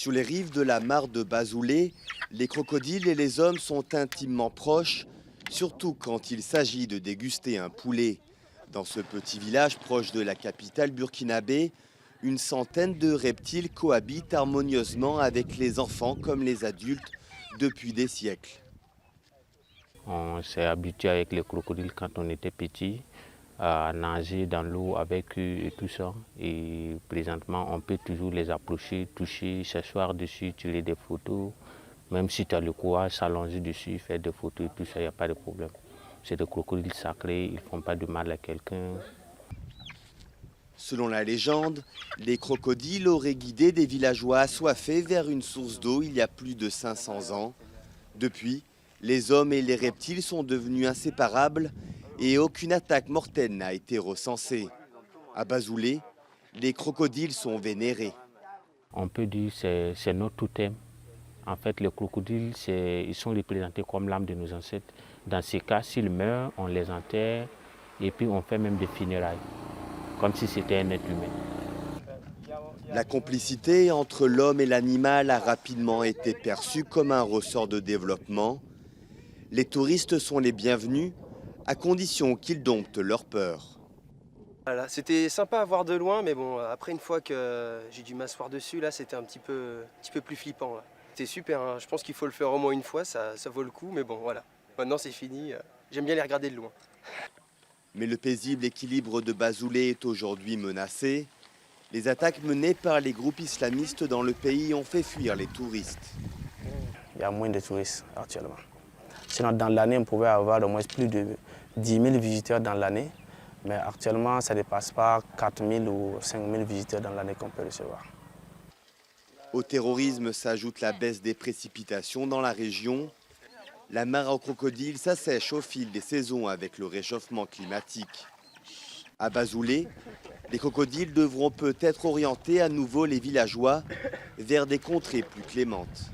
Sur les rives de la mare de Bazoulé, les crocodiles et les hommes sont intimement proches, surtout quand il s'agit de déguster un poulet. Dans ce petit village proche de la capitale burkinabé, une centaine de reptiles cohabitent harmonieusement avec les enfants comme les adultes depuis des siècles. On s'est habitué avec les crocodiles quand on était petit, à nager dans l'eau avec eux et tout ça. Et présentement, on peut toujours les approcher, toucher, s'asseoir dessus, tirer des photos. Même si tu as le courage, s'allonger dessus, faire des photos et tout ça, il n'y a pas de problème. C'est des crocodiles sacrés, ils ne font pas de mal à quelqu'un. Selon la légende, les crocodiles auraient guidé des villageois assoiffés vers une source d'eau il y a plus de 500 ans. Depuis, les hommes et les reptiles sont devenus inséparables et aucune attaque mortelle n'a été recensée. À Bazoulé, les crocodiles sont vénérés. On peut dire que c'est notre totem. En fait, les crocodiles, ils sont représentés comme l'âme de nos ancêtres. Dans ces cas, s'ils meurent, on les enterre et puis on fait même des funérailles, comme si c'était un être humain. La complicité entre l'homme et l'animal a rapidement été perçue comme un ressort de développement. Les touristes sont les bienvenus, à condition qu'ils domptent leur peur. Voilà, c'était sympa à voir de loin, mais bon, après une fois que j'ai dû m'asseoir dessus, là, c'était un petit peu plus flippant. C'était super, hein. Je pense qu'il faut le faire au moins une fois, ça vaut le coup, mais bon, voilà. Maintenant, c'est fini. J'aime bien les regarder de loin. Mais le paisible équilibre de Bazoulé est aujourd'hui menacé. Les attaques menées par les groupes islamistes dans le pays ont fait fuir les touristes. Il y a moins de touristes actuellement. Sinon, dans l'année, on pouvait avoir au moins plus de 10 000 visiteurs dans l'année. Mais actuellement, ça ne dépasse pas 4 000 ou 5 000 visiteurs dans l'année qu'on peut recevoir. Au terrorisme s'ajoute la baisse des précipitations dans la région. La mare aux crocodiles s'assèche au fil des saisons avec le réchauffement climatique. À Bazoulé, les crocodiles devront peut-être orienter à nouveau les villageois vers des contrées plus clémentes.